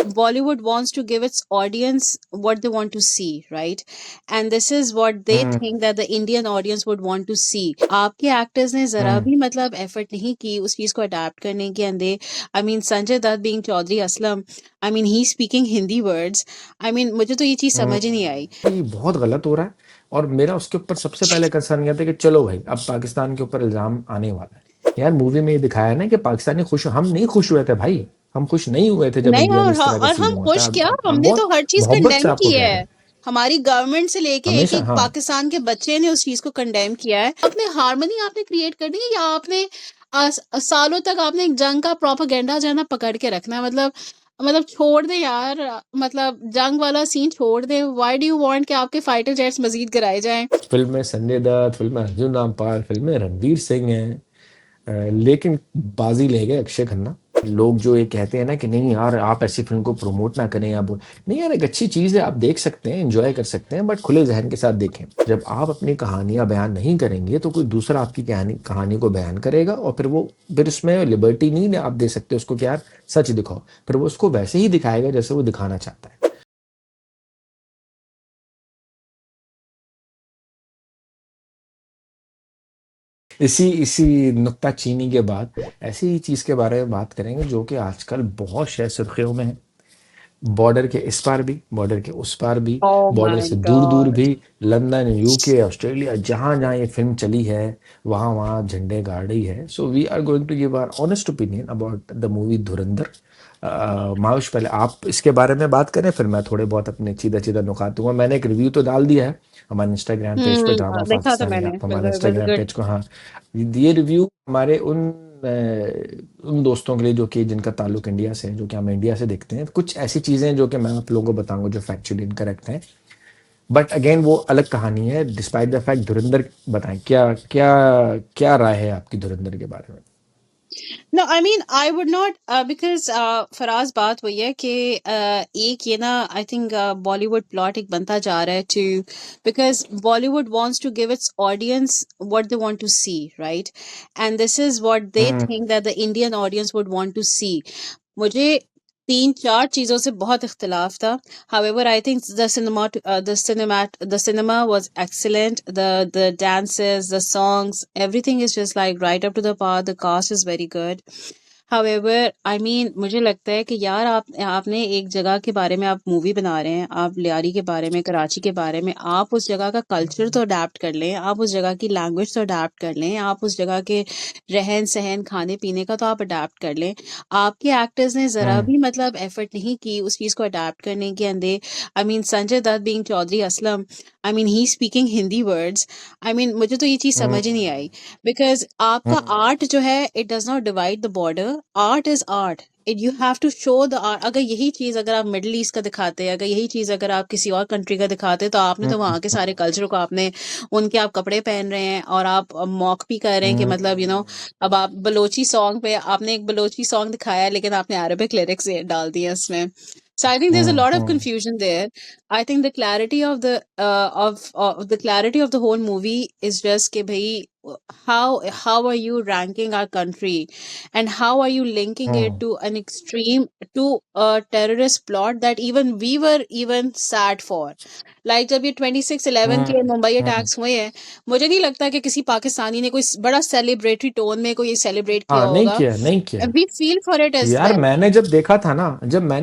Bollywood wants to give its audience what they want to see, right? And this is what they hmm think that the Indian audience would want to see. आपके actors ने जरा हम्म भी मतलब effort नहीं की उस चीज को अडेप्ट करने की, and they, I mean Sanjay Dutt being Chaudhary Aslam, I mean he speaking Hindi words, I mean मुझे तो ये चीज समझ ही नहीं आई। ये बहुत गलत हो रहा है। और मेरा उसके ऊपर सबसे पहले कंसर्न ये था कि चलो भाई अब पाकिस्तान के ऊपर इल्जाम आने वाला है। यार मूवी में ये दिखाया है ना कि पाकिस्तानी खुश, हम नहीं खुश हुए थे भाई। हम खुश नहीं हुए थे जब नहीं, इंडिया में इस तरह का और सीन हम हुआ था। खुश क्या, हम हमने बहुत तो हर चीज मोहब्बत से कंडेम आपको की कह है। रहे हैं। हमारी गवर्नमेंट से लेके एक हमेशा एक हाँ। पाकिस्तान के बच्चे ने उस चीज को कंडेम किया है। आपने हार्मनी आपने क्रिएट कर दी है, या आपने सालों तक आपने एक जंग का प्रोपागेंडा जो है ना पकड़ के रखना है। मतलब छोड़ दे यार, मतलब जंग वाला सीन छोड़ दे। व्हाई डू यू वांट कि आपके फाइटर जेट्स मजीद गिराए जाएं? फिल्म में संजय दत्त, फिल्म में अर्जुन रामपाल, फिल्म में रणवीर सिंह है। लेकिन बाजी ले गए अक्षय खन्ना। लोग जो ये कहते हैं ना कि नहीं यार आप ऐसी फिल्म को प्रमोट ना करें, आप नहीं यार, एक अच्छी चीज़ है, आप देख सकते हैं, एंजॉय कर सकते हैं, बट खुले जहन के साथ देखें। जब आप अपनी कहानियां बयान नहीं करेंगे तो कोई दूसरा आपकी कहानी को बयान करेगा, और फिर उसमें लिबर्टी नहीं आप दे सकते उसको कि यार सच दिखाओ। फिर वो उसको वैसे ही दिखाएगा जैसे वो दिखाना चाहता है। इसी इसी नुक्ता चीनी के बाद ऐसी ही चीज़ के बारे में बात करेंगे जो कि आजकल बहुत शायद सुर्खियों में है। बॉर्डर के इस पार भी, बॉर्डर के उस पार भी, ओह बॉर्डर माय से दूर दूर गॉड। भी, लंदन, यूके, ऑस्ट्रेलिया, जहां जहां ये फिल्म चली है वहां वहां झंडे गाड़ रही है। So we are going to give our honest opinion about the movie Dhurandhar. माउश, पहले आप इसके बारे में बात करें, फिर मैं थोड़े बहुत अपने सीधा सीधा नुकात दूंगा। मैंने एक रिव्यू तो डाल दिया है हमारे इंस्टाग्राम पेज पे, ड्रामा देखा था पाकिस्तानी, मैंने, आप हमारे वाज इंस्टाग्राम गुड। पेज को, हाँ। ये रिव्यू हमारे उन दोस्तों के लिए जो कि जिनका ताल्लुक इंडिया से है, जो कि हम इंडिया से देखते हैं। कुछ ऐसी चीज़ें हैं जो कि मैं आप लोगों को बताऊंगा जो फैक्चुअली इनकरेक्ट हैं, बट अगेन वो अलग कहानी है। डिस्पाइट द फैक्ट, धुरंधर बताएं क्या क्या क्या राय है आपकी धुरंधर के बारे में। No I mean I would not, because Faraz बात वही है कि एक ये ना, आई थिंक बॉलीवुड प्लॉट एक बनता जा रहा है too, because Bollywood wants to give its audience what they want to see, right? And this is what they hmm think that the Indian audience would want to see. मुझे 3-4 चीज़ों से बहुत इख्तिलाफ था। However, I think the cinema was excellent. The dances, the songs, everything is just like right up to the par. The cast is very good. However, I mean, मुझे लगता है कि यार आपने एक जगह के बारे में आप मूवी बना रहे हैं, आप लियारी के बारे में, कराची के बारे में, आप उस जगह का कल्चर तो अडेप्ट कर लें, आप उस जगह की लैंग्वेज तो अडेप्ट कर लें, आप उस जगह के रहन सहन खाने पीने का तो आप अडेप्ट कर लें। आपके एक्टर्स ने जरा हम्म भी मतलब एफर्ट नहीं की उस चीज को अडेप्ट करने की, and they, I mean Sanjay Dutt being Chaudhary Aslam, I mean he speaking Hindi words, I mean मुझे तो ये चीज हम्म समझ ही नहीं आई। बिकॉज आपका हम्म आर्ट जो है, it does not divide the border. Art is art, it you have to show the art. अगर यही चीज अगर आप मिडिल ईस्ट का दिखाते हैं, अगर यही चीज अगर आप किसी और कंट्री का दिखाते, तो आपने तो हम्म वहां के सारे कल्चर को आपने, उनके आप कपड़े पहन रहे हैं और आप मॉक भी कर रहे हैं कि हम्म मतलब अब आप बलोची सॉन्ग पे, आपने एक बलोची सॉन्ग दिखाया लेकिन आपने अरबिक लिरिक्स डाल दिए उसमें। So I think there's a lot of hmm confusion there. I think the clarity of the of the clarity of the whole movie is just कि भाई, how are you ranking our country, and how are you linking it hmm to an extreme, to a terrorist plot that even we were even sad for. Like जब ये 26/11 के मुंबई हम्म। Attacks हुए हैं, मुझे नहीं लगता कि किसी पाकिस्तानी ने कोई बड़ा सेलिब्रेटरी टोन में कोई सेलिब्रेट किया हाँ, नहीं होगा। किया, नहीं किया। We feel for it as यार well. मैंने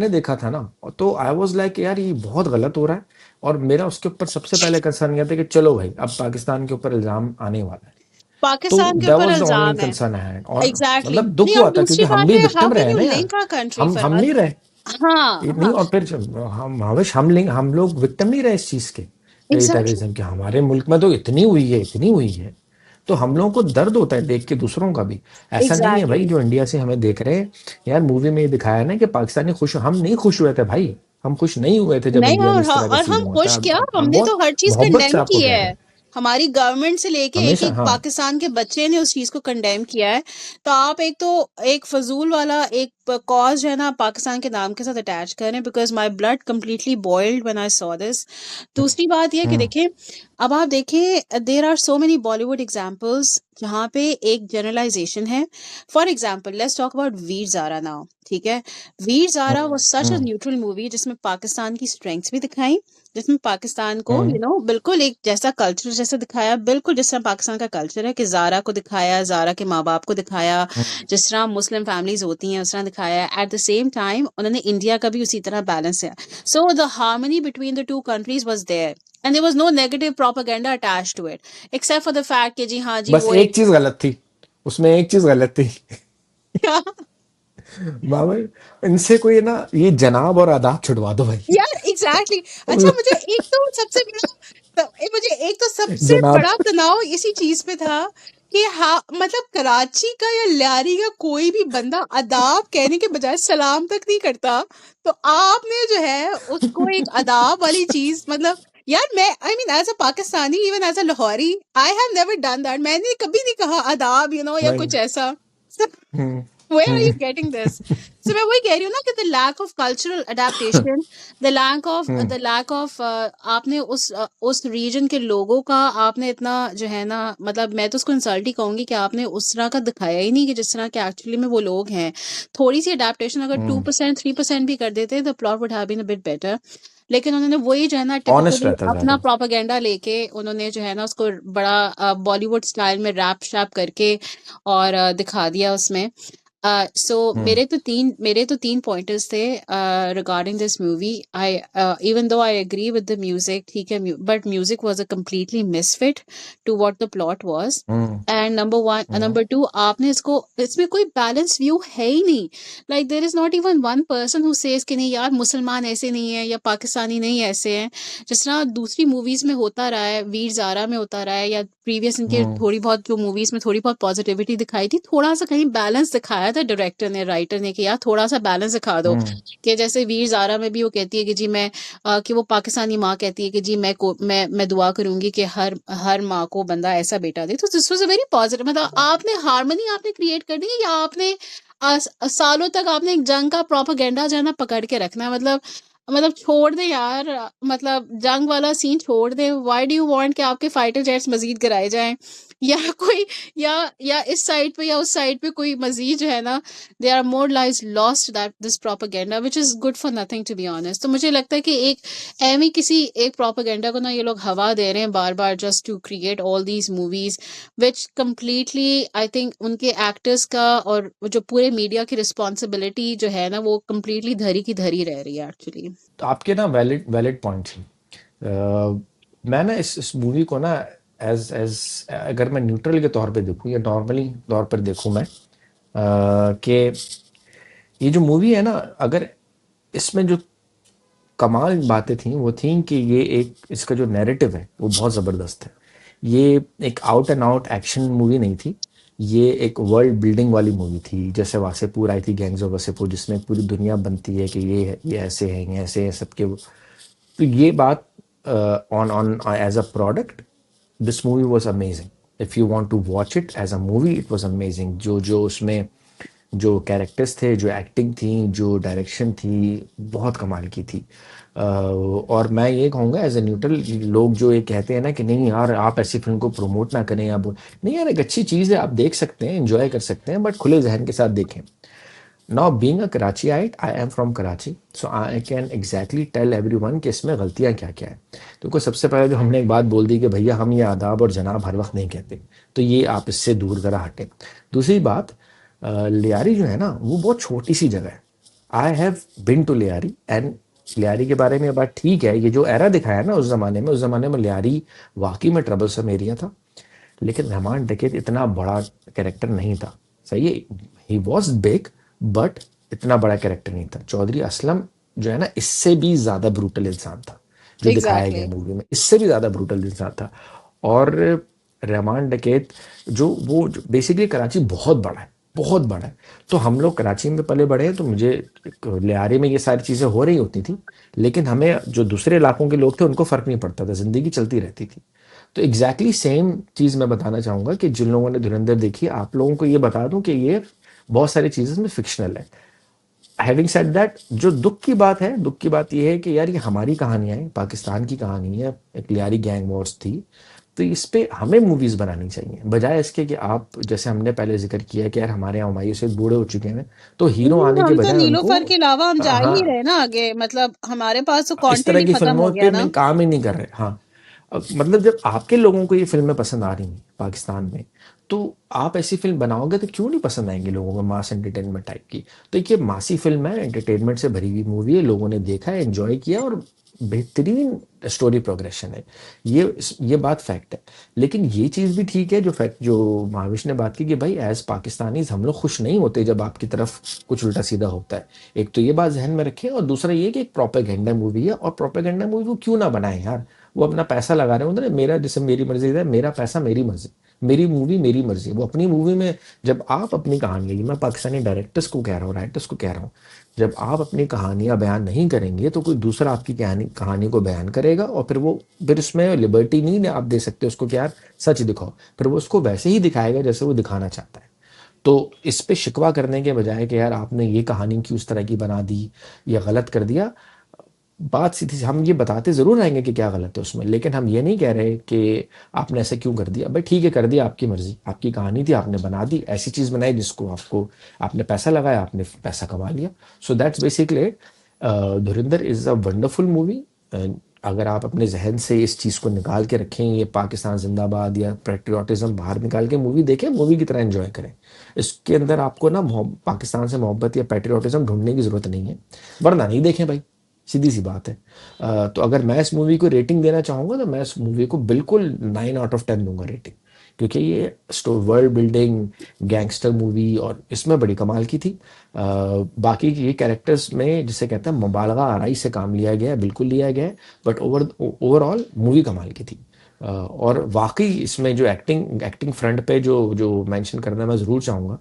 देखा था ना, तो आई वाज लाइक यार ये बहुत गलत हो रहा है। और मेरा उसके ऊपर सबसे पहले कंसर्न ये था कि चलो भाई अब पाकिस्तान के ऊपर इल्जाम आने वाला है। तो पाकिस्तान के दैट ऊपर वाज द ओनली इल्जाम है। Concern I had. और एग्जैक्टली मतलब दुख नहीं, और हुआ था क्योंकि दूसरी हम बात भी है, हाउ विक्टिम कैन रहे यू ना यार। लिंक आवर कंट्री हम फराज? नहीं रहे। ये हाँ नहीं, हाँ, और फिर हम लोग विक्टिम नहीं रहे इस चीज के, एग्जैक्टली। टेररिज्म के। हमारे मुल्क में तो इतनी हुई है, इतनी हुई है। तो हम लोगों को दर्द होता है देख के दूसरों का भी। ऐसा नहीं है भाई एग्जैक्टली। जो इंडिया से हमें देख रहे हैं। यार मूवी में ये दिखाया है ना कि पाकिस्तानी खुश, हम नहीं खुश हुए थे भाई। हम खुश नहीं हुए थे जब नहीं, इंडिया में इस तरह का और सीन हम हुआ था। खुश क्या, हम हमने बहुत तो हर चीज मोहब्बत से कंडेम आपको की कह है। रहे हैं। हमारी गवर्नमेंट से लेके एक हमेशा एक हाँ। पाकिस्तान के बच्चे ने उस चीज को कंडेम किया है। तो आप एक तो एक फजूल वाला एक कॉज जो है ना पाकिस्तान के नाम के साथ अटैच करें, because my blood completely boiled when I saw this. दूसरी बात यह कि हम्म देखें, अब आप देखें there are so many Bollywood examples जहाँ पे एक जनरलाइजेशन है। For example let's talk about Veer Zaara now, ठीक है। Veer Zaara hmm was such a hmm neutral movie जिसमें पाकिस्तान की स्ट्रेंथ्स भी दिखाई, जिसमें पाकिस्तान को हम्म बिल्कुल एक जैसा कल्चर जैसे दिखाया, बिल्कुल जिस तरह पाकिस्तान का कल्चर है कि जारा को दिखाया, जारा के माँ बाप को दिखाया, हम्म जिस तरह मुस्लिम फैमिलीज होती हैं उस तरह दिखाया। एट द सेम टाइम उन्होंने इंडिया का भी उसी तरह बैलेंस है। So the harmony between the two countries was there and there was no negative propaganda attached to it, except for the fact कि जी हाँ जी बस वो एक एक चीज गलत थी, उसमें एक चीज गलत थी। बाबा, इनसे कोई ना ये जनाब और आदाब छुड़वा दो भाई। यार एग्जैक्टली अच्छा मुझे एक तो सबसे बड़ा मुझे एक तो सबसे जनाब। बड़ा तनाव इसी चीज पे था कि हाँ मतलब कराची का या लियारी का कोई भी बंदा अदाब कहने के बजाय सलाम तक नहीं करता। तो आपने जो है उसको एक अदाब वाली चीज मतलब यार मैं I mean as a Pakistani even as a Lahori I have never done that, मैंने कभी नहीं कहा अदाब या नहीं। कुछ ऐसा। हम्म Where are you hmm getting this? So मैं वही कह रही हूँ ना कि the lack of cultural adaptation, hmm the lack of आपने उस region के लोगों का आपने इतना जो है ना मतलब मैं तो उसको इंसल्ट ही कहूंगी कि आपने उस तरह का दिखाया ही नहीं कि जिस तरह के एक्चुअली में वो लोग हैं। थोड़ी सी अडेप्टेशन अगर हम्म 2% 3% भी कर देते the plot would have been a bit better. लेकिन उन्होंने वही जो है ना ऑनेस्ट टिपिकली रहता अपना ज्यादा। प्रोपागेंडा लेके उन्होंने जो है ना उसको बड़ा बॉलीवुड स्टाइल में रैप शैप करके और दिखा दिया उसमें। सो हम्म मेरे तो तीन पॉइंटर्स थे regarding this movie. I even though I agree with the music, ठीक है, but music was a completely misfit to what the plot was. Hmm and hmm number two आपने इसको इसमें कोई बैलेंस व्यू है ही नहीं। Like there is not even one person who says कि नहीं यार मुसलमान ऐसे नहीं है या पाकिस्तानी नहीं ऐसे हैं, जिस तरह दूसरी मूवीज में होता रहा है, वीर ज़ारा में होता रहा है या प्रीवियस इनके हम्म थोड़ी बहुत जो मूवीज में थोड़ी बहुत पॉजिटिविटी दिखाई थी, थोड़ा सा कहीं बैलेंस दिखाया था डायरेक्टर ने राइटर ने कि यार थोड़ा सा बैलेंस दिखा दो। हम्म कि जैसे वीर ज़ारा में भी वो कहती है कि जी मैं कि वो पाकिस्तानी माँ कहती है कि जी मैं दुआ करूंगी कि हर हर माँ को बंदा ऐसा बेटा दे। तो this was a very positive, मतलब आपने हार्मनी आपने क्रिएट कर दी है या आपने सालों तक आपने एक जंग का प्रोपेगेंडा जो है ना पकड़ के रखना है। मतलब छोड़ दे यार, मतलब जंग वाला सीन छोड़ दे। व्हाई डू यू वांट कि आपके फाइटर जेट्स मजीद गिराए जाएं या कोई या इस साइड पे या उस साइड पे कोई मजीद जो है ना there are more lives lost that this propaganda which is good for nothing to be honest। तो मुझे लगता है कि एक एमी किसी एक प्रोपेगेंडा को ना ये लोग हवा दे रहे हैं बार बार just to create all these movies which completely I think उनके एक्टर्स का और वो जो पूरे मीडिया की रिस्पॉन्सिबिलिटी जो है ना वो कम्प्लीटली धरी की धरी रह रही है एक्चुअली। तो आपके ना वैलिड वैलिड पॉइंट थी। मैं ना इस मूवी को ना एज एज अगर मैं न्यूट्रल के तौर पे देखूं या नॉर्मली तौर पर देखूं मैं, कि ये जो मूवी है ना, अगर इसमें जो कमाल बातें थी वो थी कि ये एक इसका जो नैरेटिव है वो बहुत ज़बरदस्त है। ये एक out and out action movie नहीं थी, ये एक वर्ल्ड बिल्डिंग वाली मूवी थी। जैसे वासेपुर आई थी, गैंग्स ऑफ वासेपुर, जिसमें पूरी दुनिया बनती है कि ये ऐसे हैं, ये ऐसे हैं सबके। तो ये बात on on as a product this movie was amazing. If you want to watch it as a movie it was amazing. जो जो उसमें जो कैरेक्टर्स थे, जो एक्टिंग थी, जो डायरेक्शन थी, बहुत कमाल की थी। और मैं ये कहूँगा एज ए न्यूट्रल, लोग जो ये कहते हैं ना कि नहीं यार आप ऐसी फिल्म को प्रमोट ना करें, या नहीं यार, एक अच्छी चीज़ है, आप देख सकते हैं, एंजॉय कर सकते हैं, बट खुले जहन के साथ देखें। Now being a Karachiite, I am from Karachi, so I can exactly tell everyone कि इसमें गलतियां क्या क्या है। तो को सबसे पहले जो हमने एक बात बोल दी कि भैया हम ये आदाब और जनाब हर वक्त नहीं कहते, तो ये आप इससे दूर जरा हटें। दूसरी बात, लियारी जो है ना वो बहुत छोटी सी जगह है। I have been to Lyari, and Lyari के बारे में ये बात ठीक है, ये जो एरा दिखाया ना उस ज़माने में लियारी वाकई में ट्रबलसम एरिया था। लेकिन रहमान डकैत इतना बड़ा कैरेक्टर नहीं था। सही है, ही वॉज बिग, बट इतना बड़ा कैरेक्टर नहीं था। चौधरी असलम जो है ना इससे भी ज़्यादा ब्रूटल इंसान था, जो दिखाया एग्जैक्टली। गया मूवी में इससे भी ज़्यादा ब्रूटल इंसान था। और रहमान डकैत जो वो बेसिकली कराची बहुत बड़ा है, बहुत बड़ा है। तो हम लोग कराची में पले बड़े हैं, तो मुझे लियारे में ये सारी चीज़ें हो रही होती थी, लेकिन हमें जो दूसरे इलाकों के लोग थे उनको फ़र्क नहीं पड़ता था, ज़िंदगी चलती रहती थी। तो एग्जैक्टली सेम चीज़ मैं बताना चाहूँगा कि जिन लोगों ने धुरंधर देखी, आप लोगों को ये बता दूं कि ये बहुत सारी चीज़ें इसमें फिक्शनल है। हैविंग सेड दैट, जो दुख की बात है, दुख की बात ये है कि यार ये हमारी कहानियां है, पाकिस्तान की कहानी है, एक लियारी गैंग वॉर्स थी। तो इस पे हमें मूवीज बनानी चाहिए, बजाय इसके कि आप, जैसे हमने पहले जिक्र किया कि यार हमारे यहाँ हुमायूं से बूढ़े हो चुके हैं, तो हीरो आने के हम तो बजाय उनको नीलोफर के अलावा हम जा ही नहीं हाँ, रहे ना आगे, मतलब हमारे पास तो इस तरह कंटेंट ही की खत्म हो फिल्मों गया पे ना। मैं काम ही नहीं कर रहे। हाँ, मतलब जब आपके लोगों को ये फिल्में पसंद आ रही हैं पाकिस्तान में, तो आप ऐसी फिल्म बनाओगे तो क्यों नहीं पसंद आएंगी लोगों को, मास एंटरटेनमेंट टाइप की। तो एक ये मासी फिल्म है, एंटरटेनमेंट से भरी हुई मूवी है, लोगों ने देखा है, एंजॉय किया, और बेहतरीन स्टोरी प्रोग्रेशन है। ये बात फैक्ट है। लेकिन ये चीज़ भी ठीक है, जो फैक्ट जो महाविश ने बात की कि भाई एज पाकिस्तानीज हम लोग खुश नहीं होते जब आपकी तरफ कुछ उल्टा सीधा होता है। एक तो ये बात जहन में रखें, और दूसरा ये कि एक प्रोपेगेंडा मूवी है, और प्रोपेगेंडा मूवी वो क्यों ना बनाए यार, वो अपना पैसा लगा रहे होंगे ना, मेरा जैसे मेरी मर्जी है, मेरा पैसा मेरी मर्जी, मेरी मूवी मेरी मर्जी। वो अपनी मूवी में जब आप अपनी कहानी, मैं पाकिस्तानी डायरेक्टर्स को कह रहा हूँ, राइटर्स को कह रहा हूँ, जब आप अपनी कहानियां बयान नहीं करेंगे तो कोई दूसरा आपकी कहानी कहानी को बयान करेगा, और फिर उसमें लिबर्टी नहीं आप दे सकते उसको कि यार सच दिखाओ, फिर वो उसको वैसे ही दिखाएगा जैसे वो दिखाना चाहता है। तो इस पे शिकवा करने के बजाय कि यार आपने ये कहानी क्यों उस तरह की बना दी या गलत कर दिया, बात सीधी सी, हम ये बताते ज़रूर रहेंगे कि क्या गलत है उसमें, लेकिन हम ये नहीं कह रहे कि आपने ऐसा क्यों कर दिया। भाई ठीक है, कर दिया, आपकी मर्जी, आपकी कहानी थी, आपने बना दी, ऐसी चीज़ बनाई जिसको आपको, आपने पैसा लगाया, आपने पैसा कमा लिया। So that's basically it. Dhurandhar is a wonderful movie. अगर आप अपने जहन से इस चीज़ को निकाल के रखें, ये पाकिस्तान जिंदाबाद या पेट्रियाटिज्म बाहर निकाल के मूवी देखें, मूवी की तरह एंजॉय करें। इसके अंदर आपको ना पाकिस्तान से मोहब्बत या पेट्रियाटिज्म ढूंढने की ज़रूरत नहीं है, वरना नहीं देखें भाई, सीधी सी बात है। तो अगर मैं इस मूवी को रेटिंग देना चाहूँगा तो मैं इस मूवी को बिल्कुल 9 आउट ऑफ 10 दूंगा रेटिंग, क्योंकि ये वर्ल्ड बिल्डिंग, गैंगस्टर मूवी, और इसमें बड़ी कमाल की थी। बाकी ये कैरेक्टर्स में जिसे कहते हैं मुबालगा आराई से काम लिया गया है, बिल्कुल लिया गया है, बट ओवरऑल मूवी कमाल की थी। और वाकई इसमें जो एक्टिंग एक्टिंग फ्रंट पे जो जो मेंशन करना मैं ज़रूर चाहूँगा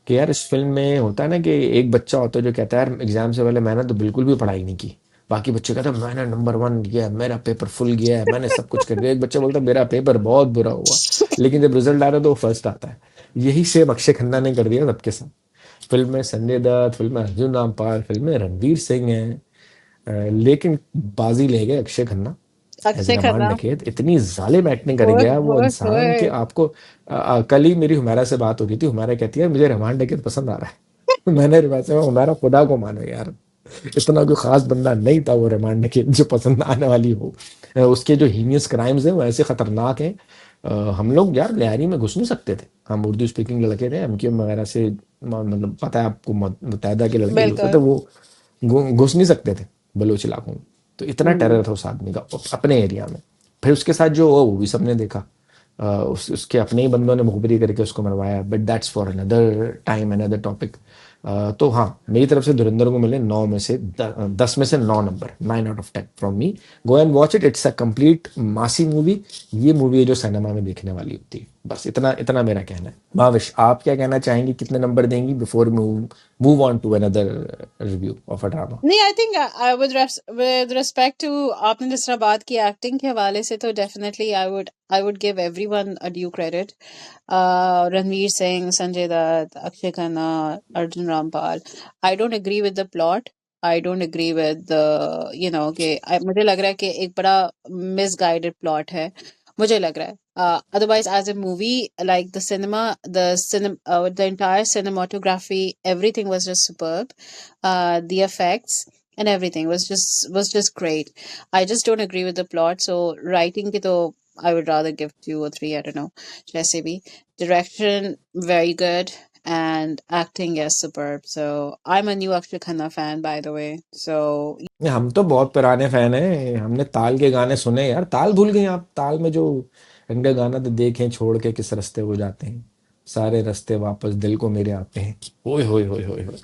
कि यार इस फ़िल्म में होता है ना कि एक बच्चा होता है जो कहता है यार एग्ज़ाम से पहले मैंने तो बिल्कुल भी पढ़ाई नहीं की। बाकी बच्चे कहते हैं मैंने नंबर 1 किया है, मेरा पेपर फुल गया है, मैंने सब कुछ कर दिया। एक बच्चा बोलता है मेरा पेपर बहुत बुरा हुआ, लेकिन जब रिजल्ट आ रहा है तो वो फर्स्ट आता है। यही सेम अक्षय खन्ना ने कर दिया सबके साथ। फ़िल्म में संजय दत्त, फ़िल्म में अर्जुन रामपाल, फ़िल्म में रणवीर सिंह हैं। लेकिन बाजी ले गए अक्षय खन्ना एज अक्षय रहमान खन्ना। डकैत। इतनी जालिम एक्टिंग कर ओए गया वो ओए इंसान ओए। कि आपको कल ही मेरी हुमैरा से बात हो रही थी, हुमैरा कहती है मुझे रहमान डकैत पसंद आ रहा है। मैंने वैसे हुमैरा खुदा को मानो यार, इतना कोई खास बंदा नहीं था वो रहमान डकैत जो पसंद आने वाली हो। उसके जो हीनियस क्राइम्स हैं वो ऐसे खतरनाक हैं। हम लोग यार लियारी में घुस नहीं सकते थे, हम उर्दू स्पीकिंग लड़के थे, एमक्यूएम वगैरह से मतलब पता है आपको, मुतैदा के लड़के जो होते थे बिल्कुल। वो घुस नहीं सकते थे बलोच इलाकों में। तो इतना टेरर था उस आदमी का अपने एरिया में। फिर उसके साथ जो हुआ वो भी सबने देखा। उसके अपने ही बंदों ने मुखबिरी करके उसको मरवाया, but that's for another time, another topic. तो हाँ, मेरी तरफ से धुरंधर को मिले 9 में से 10 में से 9 number, 9 out of 10 from me. Go and watch it, it's a complete मासी मूवी। ये मूवी है जो सिनेमा में देखने वाली होती है। बस इतना इतना मेरा कहना है। भाविश, आप क्या कहना चाहेंगी, कितने नंबर देंगी before move on to another review of a drama? नहीं, I think I would with respect to, आपने जिस तरह बात की एक्टिंग के हवाले से, तो definitely I would give everyone a due credit. Ranveer Singh, Sanjay Dutt, Akshaye Khanna, Arjun Rampal. I don't agree with the plot. I don't agree with कि मुझे लग रहा है कि एक बड़ा मिसगाइडेड प्लॉट है, मुझे लग रहा है। Otherwise, as a movie, like the entire cinematography, everything was just superb. The effects and everything was just great. I just don't agree with the plot. So writing ki to I would rather give 2 or 3. I don't know. Jaise bhi. Direction very good, and acting is superb. So I'm a new Akshay Khanna fan, by the way. So हम तो बहुत पुराने fan हैं, हमने ताल के गाने सुने यार। ताल भूल गए आप? ताल में जो रंगा गाना तो देखें छोड़ के किस रास्ते को जाते हैं, सारे रास्ते वापस दिल को मेरे आते हैं। ओए होए होए होए होए।